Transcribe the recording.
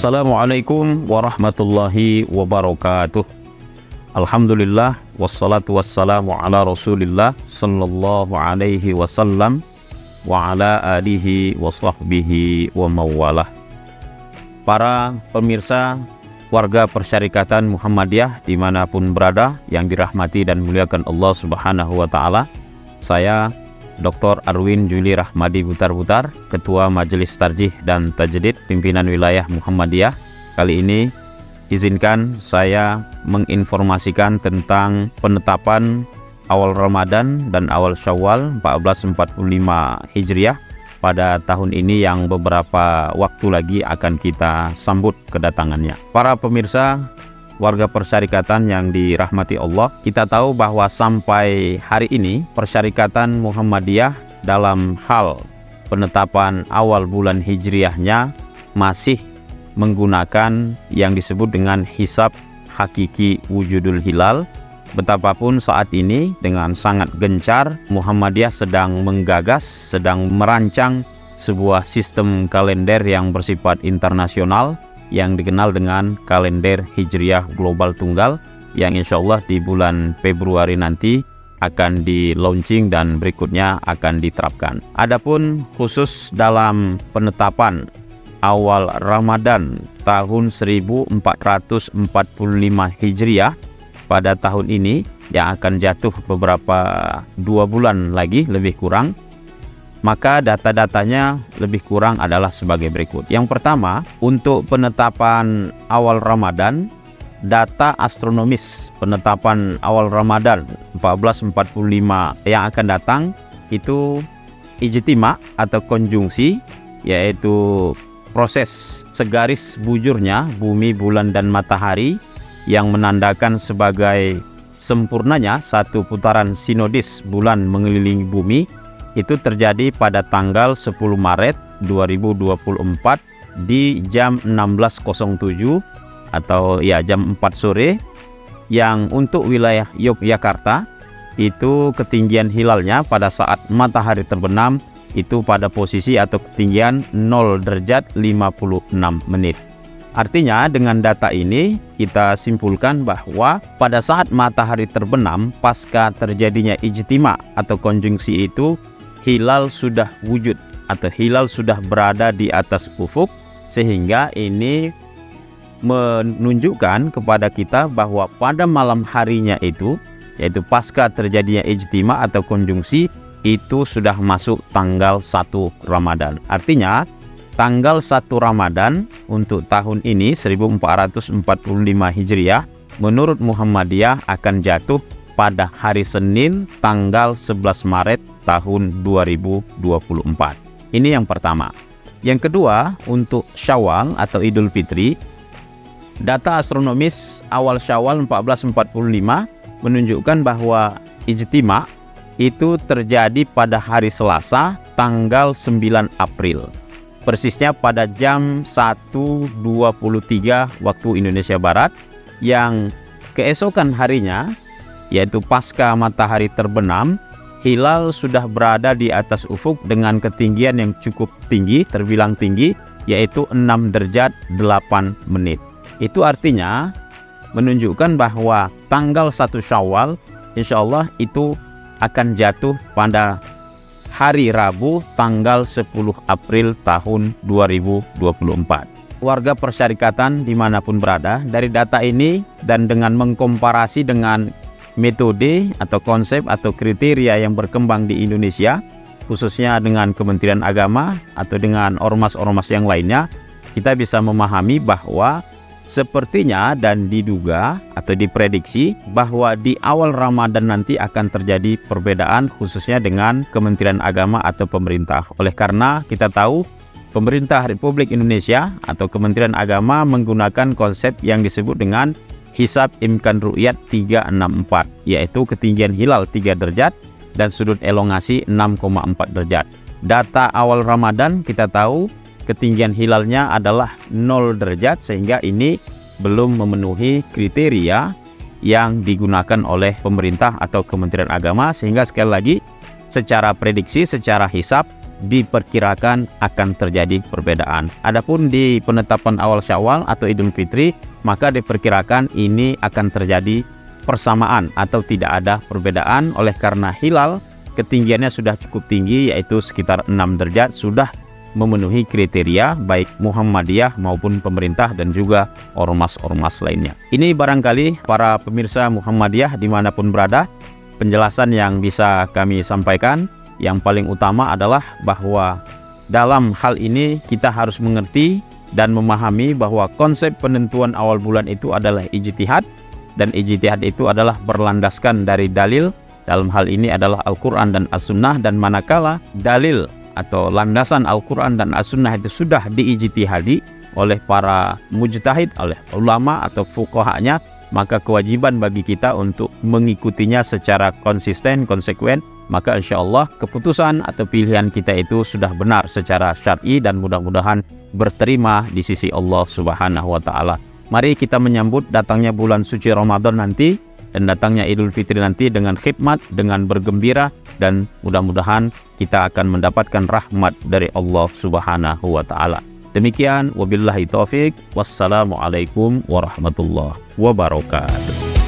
Assalamualaikum warahmatullahi wabarakatuh. Alhamdulillah wassalatu wassalamu ala Rasulillah sallallahu alaihi wasallam wa ala alihi wa sahbihi wa mawalah. Para pemirsa warga Persyarikatan Muhammadiyah dimanapun berada yang dirahmati dan muliakan Allah Subhanahu wa ta'ala, saya Dr. Arwin Juli Rahmadi Butar-Butar, Ketua Majelis Tarjih dan Tajdid Pimpinan Wilayah Muhammadiyah. Kali ini izinkan saya menginformasikan tentang penetapan awal Ramadan dan awal Syawal 1445 Hijriah pada tahun ini yang beberapa waktu lagi akan kita sambut kedatangannya. Para pemirsa warga Persyarikatan yang dirahmati Allah, kita tahu bahwa sampai hari ini Persyarikatan Muhammadiyah dalam hal penetapan awal bulan Hijriahnya masih menggunakan yang disebut dengan hisab hakiki wujudul hilal. Betapapun saat ini dengan sangat gencar Muhammadiyah sedang menggagas, sedang merancang sebuah sistem kalender yang bersifat internasional yang dikenal dengan kalender Hijriah Global Tunggal yang insya Allah di bulan Februari nanti akan di launching dan berikutnya akan diterapkan. Adapun khusus dalam penetapan awal Ramadan tahun 1445 Hijriah pada tahun ini yang akan jatuh beberapa 2 bulan lagi lebih kurang, maka data-datanya lebih kurang adalah sebagai berikut. Yang pertama, untuk penetapan awal Ramadan, data astronomis penetapan awal Ramadan 1445 yang akan datang itu ijtima atau konjungsi, yaitu proses segaris bujurnya bumi, bulan, dan matahari yang menandakan sebagai sempurnanya satu putaran sinodis bulan mengelilingi bumi. Itu terjadi pada tanggal 10 Maret 2024 di jam 16.07 atau ya jam 4 sore. Yang untuk wilayah Yogyakarta itu ketinggian hilalnya pada saat matahari terbenam itu pada posisi atau ketinggian 0 derajat 56 menit. Artinya dengan data ini kita simpulkan bahwa pada saat matahari terbenam pasca terjadinya ijtima atau konjungsi itu hilal sudah wujud atau hilal sudah berada di atas ufuk, sehingga ini menunjukkan kepada kita bahwa pada malam harinya itu, yaitu pasca terjadinya ijtima atau konjungsi, itu sudah masuk tanggal 1 Ramadan. Artinya tanggal 1 Ramadan untuk tahun ini 1445 Hijriah menurut Muhammadiyah akan jatuh pada hari Senin tanggal 11 Maret tahun 2024. Ini yang pertama. Yang kedua, untuk Syawal atau Idul Fitri, data astronomis awal Syawal 1445 menunjukkan bahwa ijtima itu terjadi pada hari Selasa tanggal 9 April. Persisnya pada jam 1.23 waktu Indonesia Barat, yang keesokan harinya yaitu pasca matahari terbenam, hilal sudah berada di atas ufuk dengan ketinggian yang cukup tinggi, terbilang tinggi, yaitu 6 derajat 8 menit. Itu artinya menunjukkan bahwa tanggal 1 Syawal insya Allah itu akan jatuh pada hari Rabu tanggal 10 April tahun 2024. Warga Persyarikatan dimanapun berada, dari data ini dan dengan mengkomparasi dengan metode atau konsep atau kriteria yang berkembang di Indonesia, khususnya dengan Kementerian Agama atau dengan ormas-ormas yang lainnya, kita bisa memahami bahwa sepertinya dan diduga atau diprediksi bahwa di awal Ramadan nanti akan terjadi perbedaan khususnya dengan Kementerian Agama atau pemerintah. Oleh karena kita tahu pemerintah Republik Indonesia atau Kementerian Agama menggunakan konsep yang disebut dengan hisab imkan ru'yat 364, yaitu ketinggian hilal 3 derajat dan sudut elongasi 6,4 derajat. Data awal Ramadan kita tahu ketinggian hilalnya adalah 0 derajat, sehingga ini belum memenuhi kriteria yang digunakan oleh pemerintah atau Kementerian Agama, sehingga sekali lagi secara prediksi, secara hisab diperkirakan akan terjadi perbedaan. Adapun di penetapan awal Syawal atau Idul Fitri, maka diperkirakan ini akan terjadi persamaan atau tidak ada perbedaan, oleh karena hilal ketinggiannya sudah cukup tinggi, yaitu sekitar 6 derajat, sudah memenuhi kriteria baik Muhammadiyah maupun pemerintah dan juga ormas-ormas lainnya. Ini barangkali para pemirsa Muhammadiyah dimanapun berada, penjelasan yang bisa kami sampaikan. Yang paling utama adalah bahwa dalam hal ini kita harus mengerti dan memahami bahwa konsep penentuan awal bulan itu adalah ijtihad, dan ijtihad itu adalah berlandaskan dari dalil. Dalam hal ini adalah Al-Quran dan As-Sunnah, dan manakala dalil atau landasan Al-Quran dan As-Sunnah itu sudah diijtihadi oleh para mujtahid, oleh ulama atau fuqahanya, maka kewajiban bagi kita untuk mengikutinya secara konsisten, konsekuen. Maka insya Allah keputusan atau pilihan kita itu sudah benar secara syar'i dan mudah-mudahan berterima di sisi Allah Subhanahu wa Ta'ala. Mari kita menyambut datangnya bulan suci Ramadan nanti dan datangnya Idul Fitri nanti dengan khidmat, dengan bergembira, dan mudah-mudahan kita akan mendapatkan rahmat dari Allah Subhanahu wa Ta'ala. Demikian, wabillahi taufik, wassalamualaikum warahmatullahi wabarakatuh.